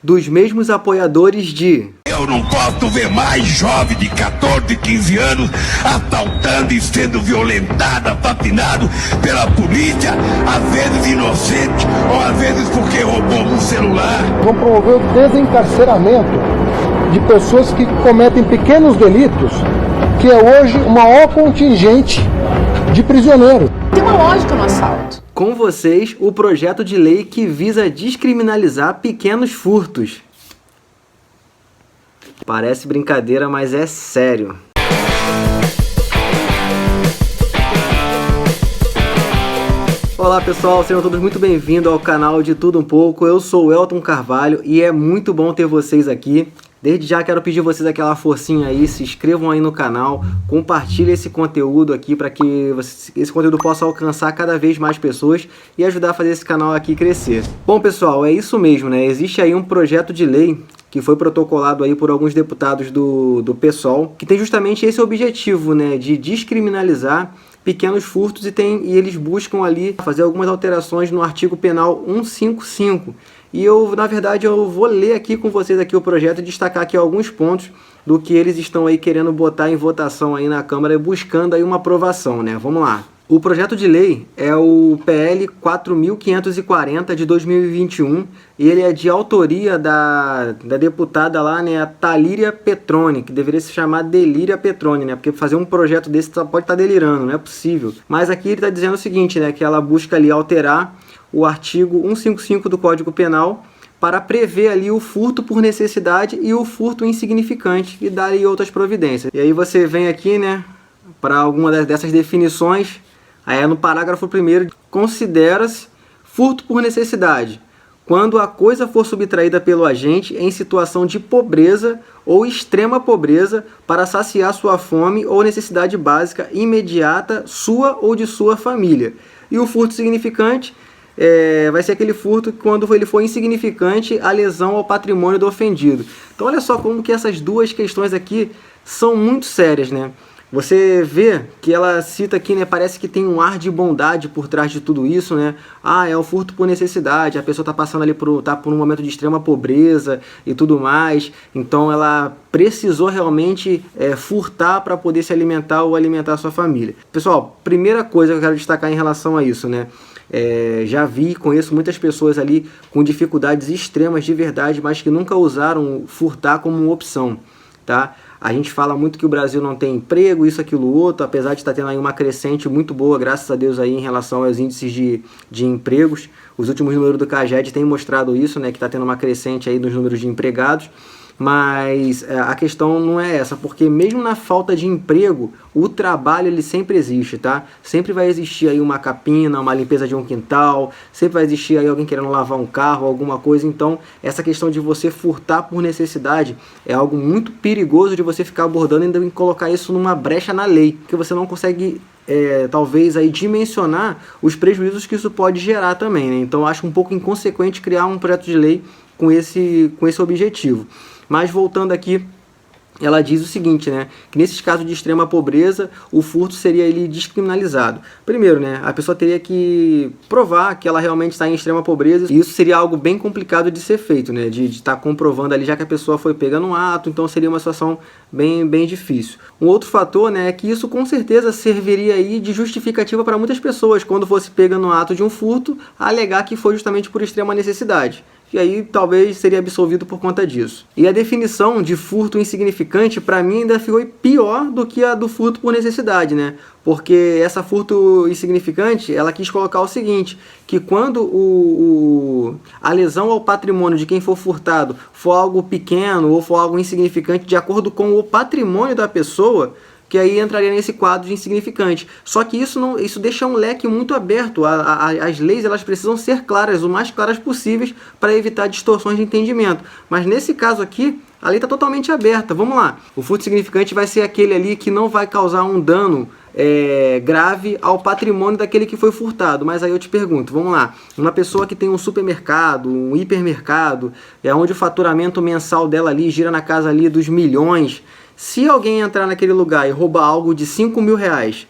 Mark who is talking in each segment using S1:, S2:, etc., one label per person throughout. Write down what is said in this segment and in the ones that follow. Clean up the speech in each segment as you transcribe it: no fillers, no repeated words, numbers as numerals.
S1: dos mesmos apoiadores de...
S2: Eu não posso ver mais jovem de 14, 15 anos assaltando e sendo violentado, assassinado pela polícia, às vezes inocente, ou às vezes porque roubou um celular.
S3: Vão promover o desencarceramento de pessoas que cometem pequenos delitos, que é hoje o maior contingente de prisioneiros.
S4: Tem uma lógica no assalto.
S1: Com vocês, o projeto de lei que visa descriminalizar pequenos furtos. Parece brincadeira, mas é sério. Olá pessoal, sejam todos muito bem-vindos ao canal de Tudo Um Pouco. Eu sou o Elton Carvalho e é muito bom ter vocês aqui. Desde já quero pedir vocês aquela forcinha aí, se inscrevam aí no canal, compartilhem esse conteúdo aqui para que esse conteúdo possa alcançar cada vez mais pessoas e ajudar a fazer esse canal aqui crescer. Bom pessoal, é isso mesmo, né? Existe aí um projeto de lei que foi protocolado aí por alguns deputados do PSOL, que tem justamente esse objetivo, né, de descriminalizar pequenos furtos e eles buscam ali fazer algumas alterações no artigo penal 155. E na verdade, eu vou ler aqui com vocês aqui o projeto e destacar aqui alguns pontos do que eles estão aí querendo botar em votação aí na Câmara e buscando aí uma aprovação, né? Vamos lá. O projeto de lei é o PL 4.540 de 2021 e ele é de autoria da deputada lá, né, a Thalíria Petroni, que deveria se chamar Delíria Petroni, né, porque fazer um projeto desse só pode estar delirando, não é possível. Mas aqui ele está dizendo o seguinte, né, que ela busca ali alterar o artigo 155 do Código Penal para prever ali o furto por necessidade e o furto insignificante e dar aí outras providências. E aí você vem aqui, né, para alguma dessas definições. Aí no parágrafo 1º, considera-se furto por necessidade quando a coisa for subtraída pelo agente em situação de pobreza ou extrema pobreza para saciar sua fome ou necessidade básica imediata sua ou de sua família. E o furto significante vai ser aquele furto quando ele for insignificante a lesão ao patrimônio do ofendido. Então olha só como que essas duas questões aqui são muito sérias, né? Você vê que ela cita aqui, né, parece que tem um ar de bondade por trás de tudo isso, né? Ah, é o furto por necessidade, a pessoa está passando ali por um momento de extrema pobreza e tudo mais, então ela precisou realmente furtar para poder se alimentar ou alimentar a sua família. Pessoal, primeira coisa que eu quero destacar em relação a isso, né? Conheço muitas pessoas ali com dificuldades extremas de verdade, mas que nunca usaram furtar como uma opção, tá? A gente fala muito que o Brasil não tem emprego, isso, aquilo, outro, apesar de estar tendo aí uma crescente muito boa, graças a Deus, aí, em relação aos índices de empregos. Os últimos números do CAGED têm mostrado isso, né, que está tendo uma crescente aí nos números de empregados. Mas a questão não é essa, porque mesmo na falta de emprego, o trabalho ele sempre existe, tá? Sempre vai existir aí uma capina, uma limpeza de um quintal, sempre vai existir aí alguém querendo lavar um carro, alguma coisa. Então, essa questão de você furtar por necessidade é algo muito perigoso de você ficar abordando e ainda colocar isso numa brecha na lei, porque você não consegue talvez aí dimensionar os prejuízos que isso pode gerar também, né? Então, eu acho um pouco inconsequente criar um projeto de lei com esse objetivo. Mas voltando aqui, ela diz o seguinte, né, que nesses casos de extrema pobreza, o furto seria ele descriminalizado. Primeiro, né, a pessoa teria que provar que ela realmente está em extrema pobreza, e isso seria algo bem complicado de ser feito, né, de estar comprovando ali, já que a pessoa foi pega num ato, então seria uma situação bem difícil. Um outro fator, né, é que isso com certeza serviria aí de justificativa para muitas pessoas, quando fosse pega no ato de um furto, alegar que foi justamente por extrema necessidade. E aí talvez seria absolvido por conta disso. E a definição de furto insignificante, para mim, ainda ficou pior do que a do furto por necessidade, né? Porque essa furto insignificante, ela quis colocar o seguinte, que quando a lesão ao patrimônio de quem for furtado for algo pequeno ou for algo insignificante de acordo com o patrimônio da pessoa, que aí entraria nesse quadro de insignificante. Só que isso deixa um leque muito aberto. As leis elas precisam ser claras, o mais claras possíveis, para evitar distorções de entendimento. Mas nesse caso aqui, a lei está totalmente aberta. Vamos lá. O furto significante vai ser aquele ali que não vai causar um dano grave ao patrimônio daquele que foi furtado. Mas aí eu te pergunto, vamos lá, uma pessoa que tem um supermercado, um hipermercado, onde o faturamento mensal dela ali gira na casa ali dos milhões. Se alguém entrar naquele lugar e roubar algo de 5 mil reais,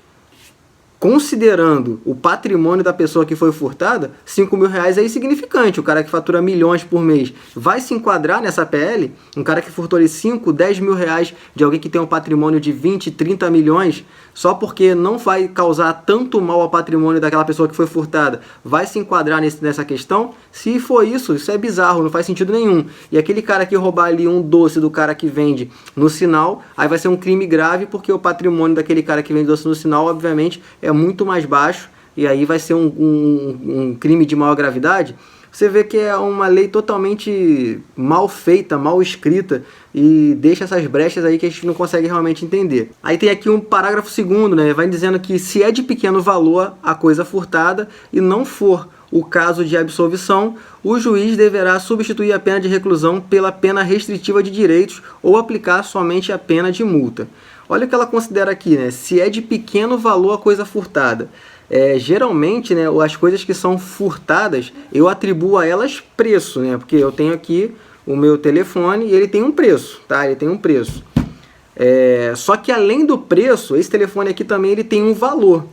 S1: considerando o patrimônio da pessoa que foi furtada, 5 mil reais é insignificante. O cara que fatura milhões por mês vai se enquadrar nessa PL? Um cara que furtou ali 5, 10 mil reais de alguém que tem um patrimônio de 20, 30 milhões, só porque não vai causar tanto mal ao patrimônio daquela pessoa que foi furtada, vai se enquadrar nessa questão? Se for isso é bizarro, não faz sentido nenhum. E aquele cara que roubar ali um doce do cara que vende no sinal, aí vai ser um crime grave, porque o patrimônio daquele cara que vende doce no sinal, obviamente, é muito mais baixo, e aí vai ser um crime de maior gravidade. Você vê que é uma lei totalmente mal feita, mal escrita, e deixa essas brechas aí que a gente não consegue realmente entender. Aí tem aqui um parágrafo 2º, né? Vai dizendo que se é de pequeno valor a coisa furtada e não for o caso de absolvição, o juiz deverá substituir a pena de reclusão pela pena restritiva de direitos ou aplicar somente a pena de multa. Olha o que ela considera aqui, né? Se é de pequeno valor a coisa furtada. Geralmente, né, as coisas que são furtadas, eu atribuo a elas preço, né? Porque eu tenho aqui o meu telefone e ele tem um preço, tá? Ele tem um preço. Só que além do preço, esse telefone aqui também ele tem um valor.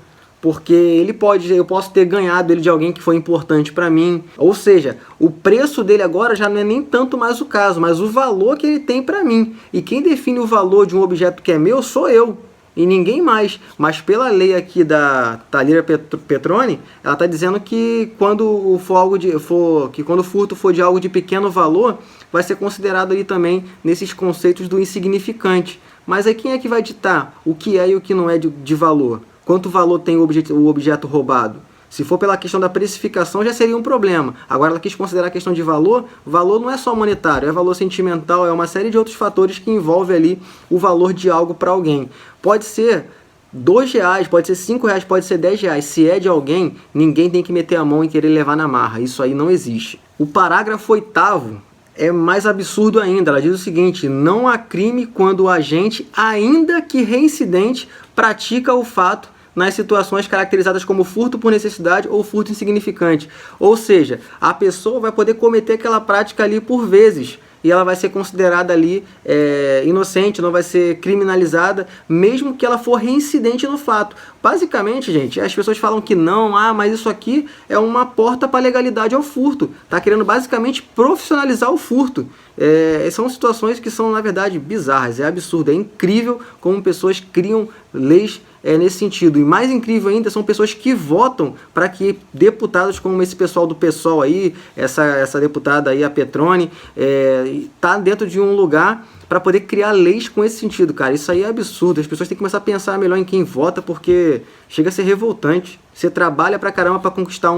S1: Porque eu posso ter ganhado ele de alguém que foi importante para mim. Ou seja, o preço dele agora já não é nem tanto mais o caso, mas o valor que ele tem para mim. E quem define o valor de um objeto que é meu sou eu. E ninguém mais. Mas pela lei aqui da Thalira Petroni, ela está dizendo que quando o furto for de algo de pequeno valor, vai ser considerado ali também nesses conceitos do insignificante. Mas aí quem é que vai ditar o que é e o que não é de valor? Quanto valor tem o objeto roubado? Se for pela questão da precificação, já seria um problema. Agora ela quis considerar a questão de valor. Valor não é só monetário, é valor sentimental, é uma série de outros fatores que envolvem ali o valor de algo para alguém. Pode ser R$2, pode ser R$5, pode ser R$10. Se é de alguém, ninguém tem que meter a mão e querer levar na marra. Isso aí não existe. O parágrafo 8º é mais absurdo ainda. Ela diz o seguinte: não há crime quando o agente, ainda que reincidente, pratica o fato nas situações caracterizadas como furto por necessidade ou furto insignificante. Ou seja, a pessoa vai poder cometer aquela prática ali por vezes e ela vai ser considerada ali inocente, não vai ser criminalizada, mesmo que ela for reincidente no fato. Basicamente, gente, as pessoas falam que não, mas isso aqui é uma porta para a legalidade ao furto. Tá querendo basicamente profissionalizar o furto. São situações que são, na verdade, bizarras, é absurdo, é incrível como pessoas criam leis nesse sentido. E mais incrível ainda são pessoas que votam para que deputados como esse pessoal do PSOL aí, essa deputada aí, a Petroni, tá dentro de um lugar para poder criar leis com esse sentido, cara. Isso aí é absurdo. As pessoas têm que começar a pensar melhor em quem vota, porque chega a ser revoltante. Você trabalha pra caramba pra conquistar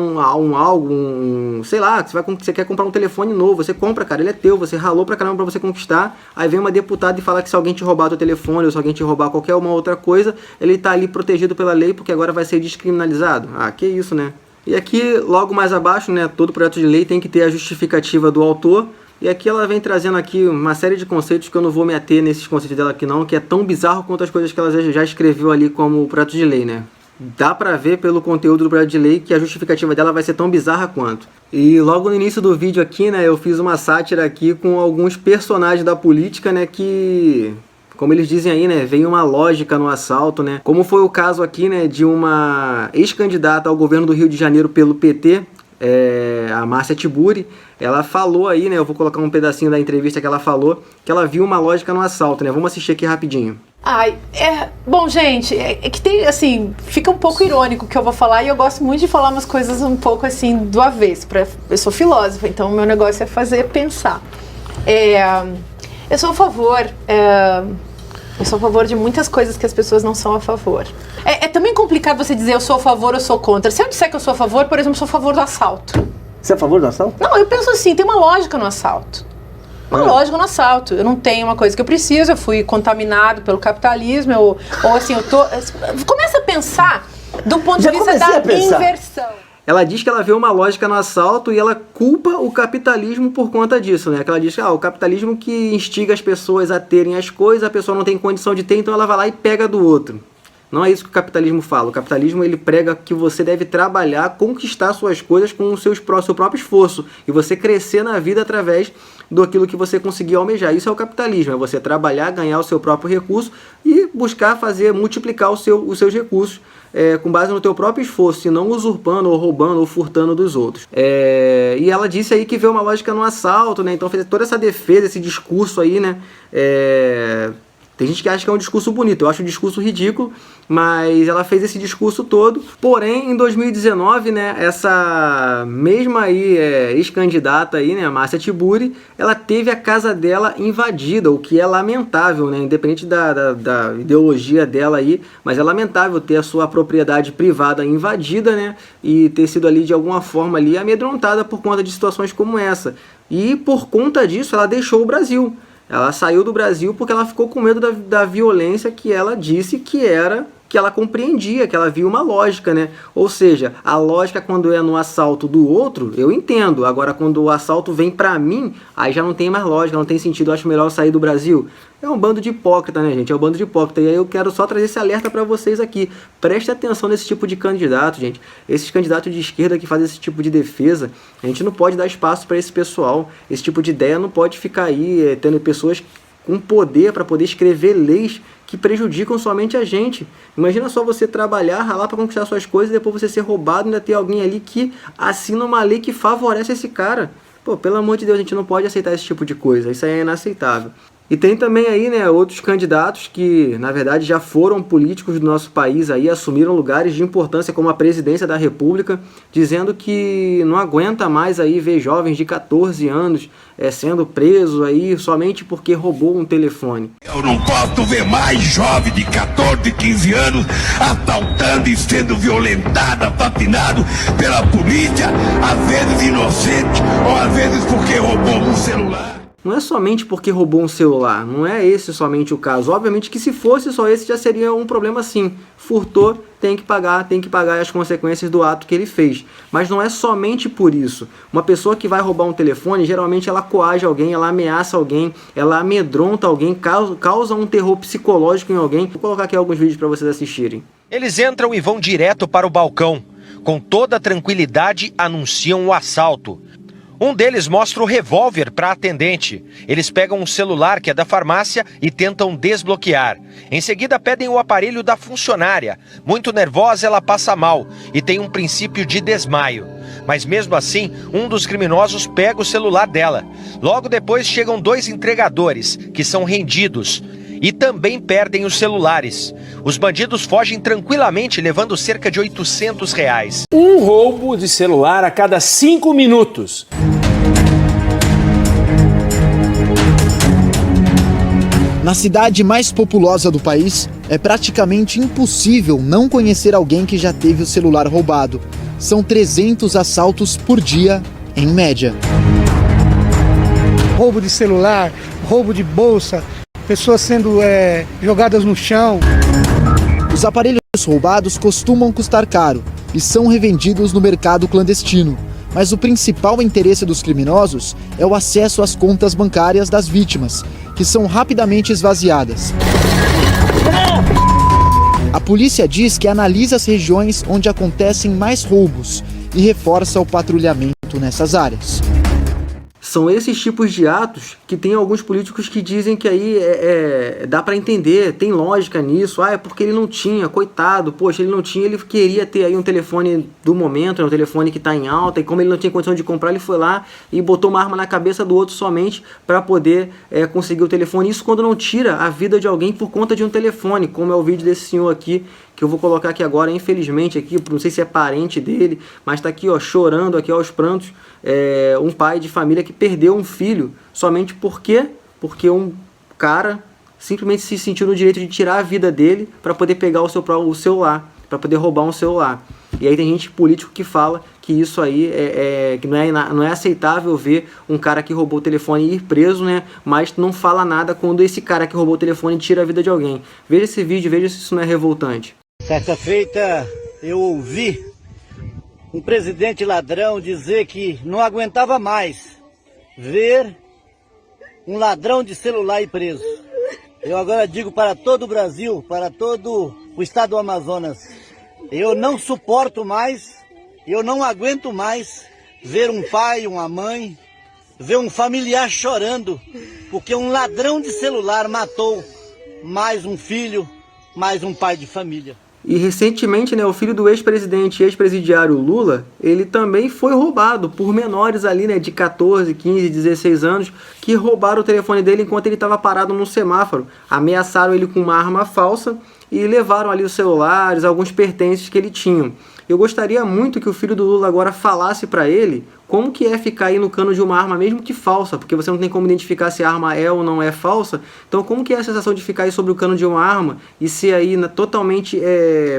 S1: sei lá, você quer comprar um telefone novo, você compra, cara, ele é teu, você ralou pra caramba pra você conquistar, aí vem uma deputada e fala que se alguém te roubar teu telefone, ou se alguém te roubar qualquer uma outra coisa, ele tá ali protegido pela lei, porque agora vai ser descriminalizado. Que isso, né? E aqui, logo mais abaixo, né, todo projeto de lei tem que ter a justificativa do autor. E aqui ela vem trazendo aqui uma série de conceitos que eu não vou me ater nesses conceitos dela aqui não, que é tão bizarro quanto as coisas que ela já escreveu ali como projeto de lei, né? Dá pra ver pelo conteúdo do projeto de lei que a justificativa dela vai ser tão bizarra quanto. E logo no início do vídeo aqui, né, eu fiz uma sátira aqui com alguns personagens da política, né, que, como eles dizem aí, né, vem uma lógica no assalto, né? Como foi o caso aqui, né, de uma ex-candidata ao governo do Rio de Janeiro pelo PT, a Márcia Tiburi. Ela falou aí, né, eu vou colocar um pedacinho da entrevista que ela falou, que ela viu uma lógica no assalto, né? Vamos assistir aqui rapidinho.
S4: Bom, gente, que tem, assim, fica um pouco irônico o que eu vou falar, e eu gosto muito de falar umas coisas um pouco, assim, do avesso. Eu sou filósofa, então o meu negócio é fazer pensar. Eu sou a favor de muitas coisas que as pessoas não são a favor. É também complicado você dizer eu sou a favor ou eu sou contra. Se eu disser que eu sou a favor, por exemplo, eu sou a favor do assalto.
S1: Você é a favor do assalto?
S4: Não, eu penso assim, tem uma lógica no assalto. Lógica no assalto. Eu não tenho uma coisa que eu preciso, eu fui contaminado pelo capitalismo, ou assim, começa a pensar do ponto de vista da inversão.
S1: Ela diz que ela vê uma lógica no assalto e ela culpa o capitalismo por conta disso, né? Que ela diz que o capitalismo que instiga as pessoas a terem as coisas, a pessoa não tem condição de ter, então ela vai lá e pega do outro. Não é isso que o capitalismo fala. O capitalismo ele prega que você deve trabalhar, conquistar suas coisas com o seu próprio esforço e você crescer na vida através daquilo que você conseguir almejar. Isso é o capitalismo, é você trabalhar, ganhar o seu próprio recurso e buscar multiplicar os seus recursos com base no teu próprio esforço, e não usurpando, ou roubando, ou furtando dos outros. E ela disse aí que vê uma lógica no assalto, né? Então fez toda essa defesa, esse discurso aí, né? Tem gente que acha que é um discurso bonito, eu acho um discurso ridículo, mas ela fez esse discurso todo. Porém, em 2019, né, essa mesma aí, ex-candidata aí, né, a Márcia Tiburi, ela teve a casa dela invadida, o que é lamentável, né, independente da ideologia dela aí, mas é lamentável ter a sua propriedade privada invadida, né, e ter sido ali de alguma forma ali amedrontada por conta de situações como essa. E por conta disso, ela deixou o Brasil. Ela saiu do Brasil porque ela ficou com medo da violência que ela disse que ela compreendia, que ela via uma lógica, né? Ou seja, a lógica quando é no assalto do outro, eu entendo. Agora, quando o assalto vem pra mim, aí já não tem mais lógica, não tem sentido, eu acho melhor eu sair do Brasil. É um bando de hipócrita, né, gente? É um bando de hipócrita. E aí eu quero só trazer esse alerta pra vocês aqui. Preste atenção nesse tipo de candidato, gente. Esses candidatos de esquerda que fazem esse tipo de defesa, a gente não pode dar espaço pra esse pessoal. Esse tipo de ideia não pode ficar aí tendo pessoas com poder para poder escrever leis que prejudicam somente a gente. Imagina só você trabalhar, ralar para conquistar suas coisas e depois você ser roubado e ainda ter alguém ali que assina uma lei que favorece esse cara. Pô, pelo amor de Deus, a gente não pode aceitar esse tipo de coisa. Isso aí é inaceitável. E tem também aí, né, outros candidatos que, na verdade, já foram políticos do nosso país aí, assumiram lugares de importância como a presidência da República, dizendo que não aguenta mais aí ver jovens de 14 anos sendo presos aí somente porque roubou um telefone.
S2: Eu não posso ver mais jovem de 14, 15 anos assaltando e sendo violentado, assassinado pela polícia, às vezes inocente, ou às vezes porque roubou um celular.
S1: Não é somente porque roubou um celular, não é esse somente o caso. Obviamente que se fosse só esse já seria um problema sim. Furtou, tem que pagar as consequências do ato que ele fez. Mas não é somente por isso. Uma pessoa que vai roubar um telefone, geralmente ela coage alguém, ela ameaça alguém, ela amedronta alguém, causa um terror psicológico em alguém. Vou colocar aqui alguns vídeos para vocês assistirem.
S5: Eles entram e vão direto para o balcão. Com toda tranquilidade, anunciam o assalto. Um deles mostra o revólver para a atendente. Eles pegam um celular que é da farmácia e tentam desbloquear. Em seguida, pedem o aparelho da funcionária. Muito nervosa, ela passa mal e tem um princípio de desmaio. Mas mesmo assim, um dos criminosos pega o celular dela. Logo depois chegam 2 entregadores, que são rendidos. E também perdem os celulares. Os bandidos fogem tranquilamente, levando cerca de R$800.
S6: Um roubo de celular a cada 5 minutos.
S7: Na cidade mais populosa do país, é praticamente impossível não conhecer alguém que já teve o celular roubado. São 300 assaltos por dia, em média.
S8: Roubo de celular, roubo de bolsa, pessoas sendo jogadas no chão.
S7: Os aparelhos roubados costumam custar caro e são revendidos no mercado clandestino. Mas o principal interesse dos criminosos é o acesso às contas bancárias das vítimas, que são rapidamente esvaziadas. A polícia diz que analisa as regiões onde acontecem mais roubos e reforça o patrulhamento nessas áreas.
S1: São esses tipos de atos que tem alguns políticos que dizem que aí dá para entender, tem lógica nisso. É porque ele não tinha, coitado, poxa, ele não tinha, ele queria ter aí um telefone do momento, um telefone que está em alta, e como ele não tinha condição de comprar, ele foi lá e botou uma arma na cabeça do outro somente para poder conseguir o telefone. Isso quando não tira a vida de alguém por conta de um telefone, como é o vídeo desse senhor aqui, que eu vou colocar aqui agora, infelizmente, aqui, não sei se é parente dele, mas está aqui, ó, chorando aqui aos prantos, um pai de família que perdeu um filho somente porque um cara simplesmente se sentiu no direito de tirar a vida dele para poder pegar o celular, para poder roubar um celular. E aí tem gente político que fala que isso aí que não é aceitável ver um cara que roubou o telefone ir preso, né? Mas não fala nada quando esse cara que roubou o telefone tira a vida de alguém. Veja esse vídeo, veja se isso não é revoltante.
S9: Certa feita eu ouvi um presidente ladrão dizer que não aguentava mais ver um ladrão de celular ir preso. Eu agora digo para todo o Brasil, para todo o estado do Amazonas. Eu não suporto mais, eu não aguento mais ver um pai, uma mãe, ver um familiar chorando, porque um ladrão de celular matou mais um filho, mais um pai de família.
S1: E recentemente, né, o filho do ex-presidente e ex-presidiário Lula, ele também foi roubado por menores ali, né, de 14, 15, 16 anos, que roubaram o telefone dele enquanto ele estava parado num semáforo. Ameaçaram ele com uma arma falsa e levaram ali os celulares, alguns pertences que ele tinha. Eu gostaria muito que o filho do Lula agora falasse para ele como que é ficar aí no cano de uma arma, mesmo que falsa, porque você não tem como identificar se a arma é ou não é falsa. Então como que é a sensação de ficar aí sobre o cano de uma arma e ser aí totalmente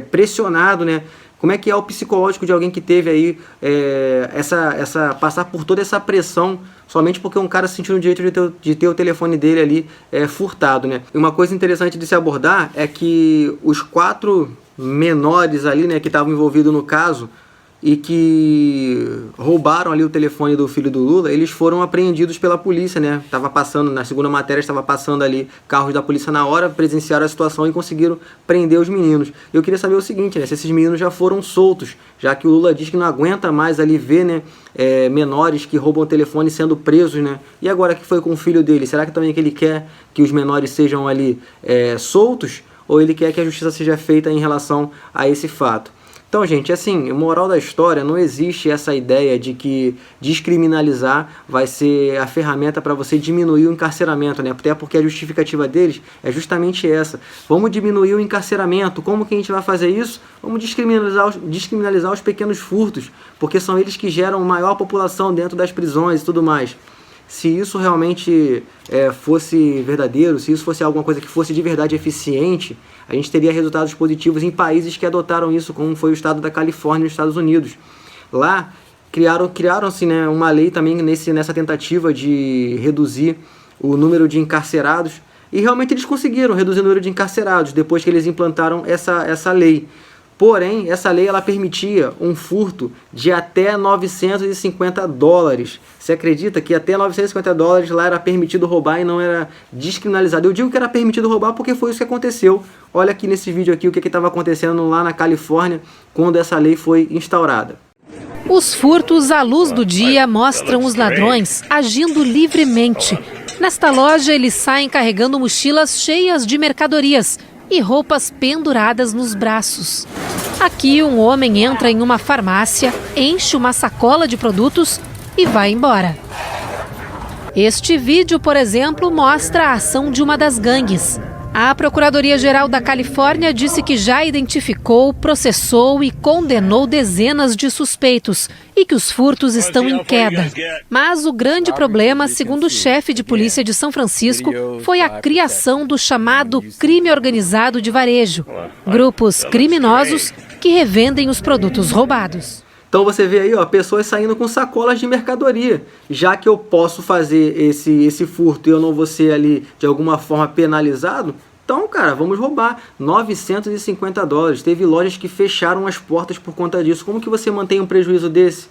S1: pressionado, né? Como é que é o psicológico de alguém que teve aí passar por toda essa pressão somente porque um cara se sentiu no direito de ter o telefone dele ali furtado, né? E uma coisa interessante de se abordar é que os 4 menores ali, né, que estavam envolvidos no caso e que roubaram ali o telefone do filho do Lula, eles foram apreendidos pela polícia, né? Tava passando, na segunda matéria, estava passando ali carros da polícia na hora, presenciaram a situação e conseguiram prender os meninos. Eu queria saber o seguinte, né? Se esses meninos já foram soltos, já que o Lula diz que não aguenta mais ali ver, né, menores que roubam o telefone sendo presos, né? E agora que foi com o filho dele, será que também que ele quer que os menores sejam ali soltos? Ou ele quer que a justiça seja feita em relação a esse fato? Então, gente, assim, moral da história, não existe essa ideia de que descriminalizar vai ser a ferramenta para você diminuir o encarceramento, né? Até porque a justificativa deles é justamente essa. Vamos diminuir o encarceramento. Como que a gente vai fazer isso? Vamos descriminalizar os pequenos furtos, porque são eles que geram maior população dentro das prisões e tudo mais. Se isso realmente fosse verdadeiro, se isso fosse alguma coisa que fosse de verdade eficiente, a gente teria resultados positivos em países que adotaram isso, como foi o estado da Califórnia nos Estados Unidos. Lá criaram-se, né, uma lei também nessa tentativa de reduzir o número de encarcerados, e realmente eles conseguiram reduzir o número de encarcerados depois que eles implantaram essa lei. Porém, essa lei ela permitia um furto de até $950. Você acredita que até $950 lá era permitido roubar e não era descriminalizado? Eu digo que era permitido roubar porque foi isso que aconteceu. Olha aqui nesse vídeo aqui o que estava acontecendo lá na Califórnia quando essa lei foi instaurada.
S10: Os furtos à luz do dia mostram os ladrões agindo livremente. Nesta loja, eles saem carregando mochilas cheias de mercadorias e roupas penduradas nos braços. Aqui, um homem entra em uma farmácia, enche uma sacola de produtos e vai embora. Este vídeo, por exemplo, mostra a ação de uma das gangues. A Procuradoria-Geral da Califórnia disse que já identificou, processou e condenou dezenas de suspeitos e que os furtos estão em queda. Mas o grande problema, segundo o chefe de polícia de São Francisco, foi a criação do chamado crime organizado de varejo. Grupos criminosos que revendem os produtos roubados.
S1: Então você vê aí, ó, pessoas saindo com sacolas de mercadoria. Já que eu posso fazer esse furto e eu não vou ser ali de alguma forma penalizado, então, cara, vamos roubar $950. Teve lojas que fecharam as portas por conta disso. Como que você mantém um prejuízo desse?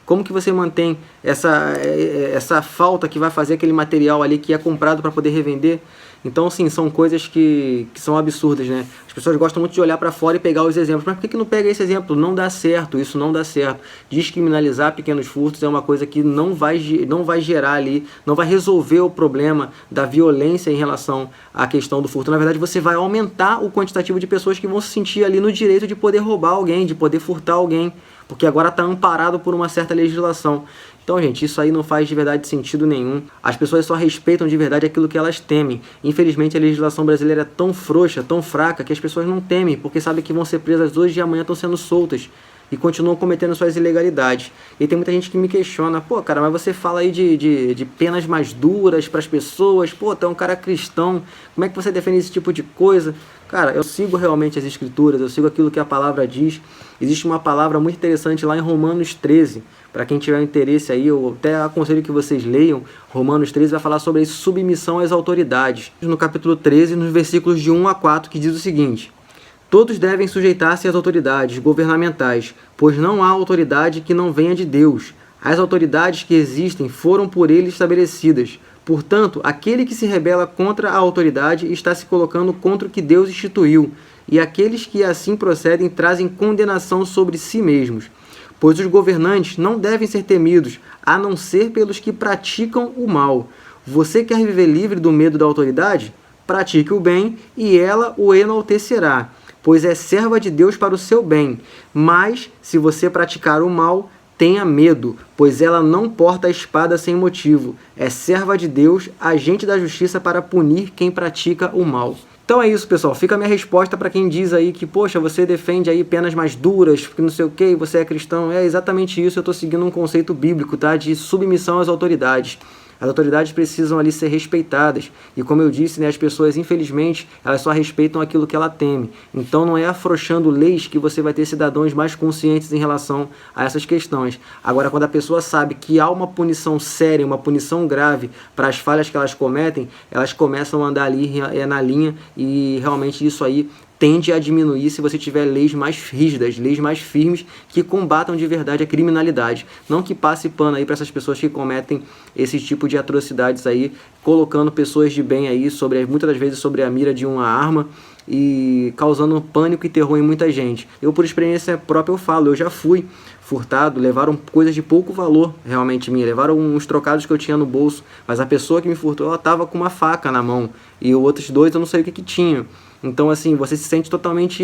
S1: Como que você mantém essa falta que vai fazer aquele material ali que é comprado para poder revender? Então, sim, são coisas que são absurdas, né? As pessoas gostam muito de olhar para fora e pegar os exemplos. Mas por que não pega esse exemplo? Não dá certo, isso não dá certo. Descriminalizar pequenos furtos é uma coisa que não vai gerar ali, não vai resolver o problema da violência em relação à questão do furto. Na verdade, você vai aumentar o quantitativo de pessoas que vão se sentir ali no direito de poder roubar alguém, de poder furtar alguém, porque agora está amparado por uma certa legislação. Então, gente, isso aí não faz de verdade sentido nenhum. As pessoas só respeitam de verdade aquilo que elas temem. Infelizmente, a legislação brasileira é tão frouxa, tão fraca, que as pessoas não temem, porque sabem que vão ser presas hoje e amanhã estão sendo soltas e continuam cometendo suas ilegalidades. E tem muita gente que me questiona, pô, cara, mas você fala aí de penas mais duras para as pessoas, pô, tu é um cara cristão, como é que você defende esse tipo de coisa? Cara, eu sigo realmente as escrituras, eu sigo aquilo que a palavra diz. Existe uma palavra muito interessante lá em Romanos 13, para quem tiver interesse aí, eu até aconselho que vocês leiam. Romanos 13 vai falar sobre a submissão às autoridades. No capítulo 13, nos versículos de 1 a 4, que diz o seguinte: todos devem sujeitar-se às autoridades governamentais, pois não há autoridade que não venha de Deus. As autoridades que existem foram por ele estabelecidas. Portanto, aquele que se rebela contra a autoridade está se colocando contra o que Deus instituiu. e aqueles que assim procedem trazem condenação sobre si mesmos. Pois os governantes não devem ser temidos, a não ser pelos que praticam o mal. Você quer viver livre do medo da autoridade? Pratique o bem e ela o enaltecerá, pois é serva de Deus para o seu bem. Mas, se você praticar o mal, tenha medo, pois ela não porta a espada sem motivo. É serva de Deus, agente da justiça para punir quem pratica o mal. Então é isso, pessoal. Fica a minha resposta para quem diz aí que, poxa, você defende aí penas mais duras, porque não sei o que, você é cristão. É exatamente isso, eu estou seguindo um conceito bíblico, tá? De submissão às autoridades. As autoridades precisam ali ser respeitadas. E como eu disse, né, as pessoas, infelizmente, elas só respeitam aquilo que ela teme. Então não é afrouxando leis que você vai ter cidadãos mais conscientes em relação a essas questões. Agora, quando a pessoa sabe que há uma punição séria, uma punição grave para as falhas que elas cometem, elas começam a andar ali na linha e realmente isso aí tende a diminuir se você tiver leis mais rígidas, leis mais firmes que combatam de verdade a criminalidade. Não que passe pano aí para essas pessoas que cometem esse tipo de atrocidades aí, colocando pessoas de bem aí, muitas das vezes sobre a mira de uma arma e causando pânico e terror em muita gente. Eu, por experiência própria, eu falo, eu já fui furtado, levaram coisas de pouco valor realmente minha, levaram uns trocados que eu tinha no bolso, mas a pessoa que me furtou, ela estava com uma faca na mão e os outros dois eu não sei o que tinham. Então, assim, você se sente totalmente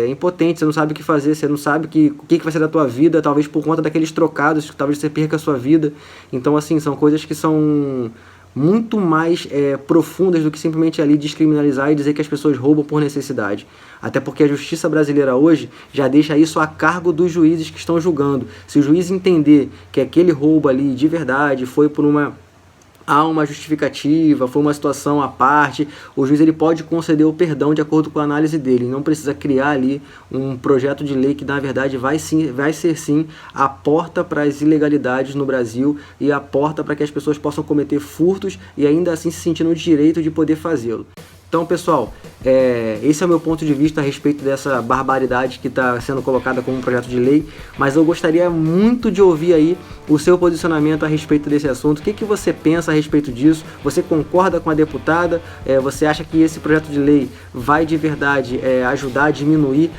S1: impotente, você não sabe o que fazer, você não sabe o que vai ser da tua vida, talvez por conta daqueles trocados, talvez você perca a sua vida. Então, assim, são coisas que são muito mais profundas do que simplesmente ali descriminalizar e dizer que as pessoas roubam por necessidade. Até porque a justiça brasileira hoje já deixa isso a cargo dos juízes que estão julgando. Se o juiz entender que aquele roubo ali de verdade foi por há uma justificativa, foi uma situação à parte, o juiz ele pode conceder o perdão de acordo com a análise dele, não precisa criar ali um projeto de lei que na verdade vai ser sim a porta para as ilegalidades no Brasil e a porta para que as pessoas possam cometer furtos e ainda assim se sentir no direito de poder fazê-lo. Então, pessoal, esse é o meu ponto de vista a respeito dessa barbaridade que está sendo colocada como um projeto de lei, mas eu gostaria muito de ouvir aí o seu posicionamento a respeito desse assunto. O que você pensa a respeito disso? Você concorda com a deputada? Você acha que esse projeto de lei vai de verdade ajudar a diminuir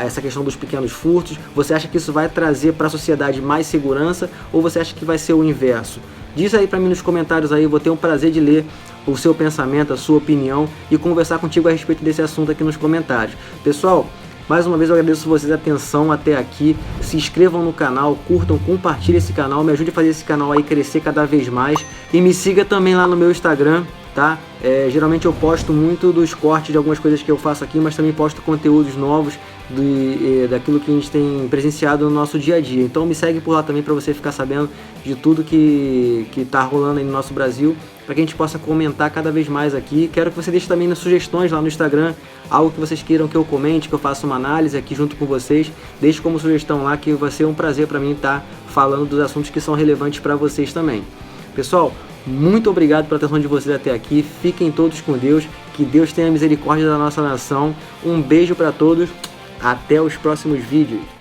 S1: essa questão dos pequenos furtos? Você acha que isso vai trazer para a sociedade mais segurança ou você acha que vai ser o inverso? Diz aí para mim nos comentários aí, eu vou ter um prazer de ler o seu pensamento, a sua opinião e conversar contigo a respeito desse assunto aqui nos comentários. Pessoal, mais uma vez eu agradeço vocês a atenção até aqui, se inscrevam no canal, curtam, compartilhem esse canal, me ajude a fazer esse canal aí crescer cada vez mais e me siga também lá no meu Instagram, tá? Geralmente eu posto muito dos cortes de algumas coisas que eu faço aqui, mas também posto conteúdos novos daquilo que a gente tem presenciado no nosso dia a dia. Então me segue por lá também para você ficar sabendo de tudo que tá rolando aí no nosso Brasil, para que a gente possa comentar cada vez mais aqui. Quero que você deixe também nas sugestões lá no Instagram, algo que vocês queiram que eu comente, que eu faça uma análise aqui junto com vocês. Deixe como sugestão lá, que vai ser um prazer para mim estar falando dos assuntos que são relevantes para vocês também. Pessoal, muito obrigado pela atenção de vocês até aqui. Fiquem todos com Deus, que Deus tenha misericórdia da nossa nação. Um beijo para todos, até os próximos vídeos.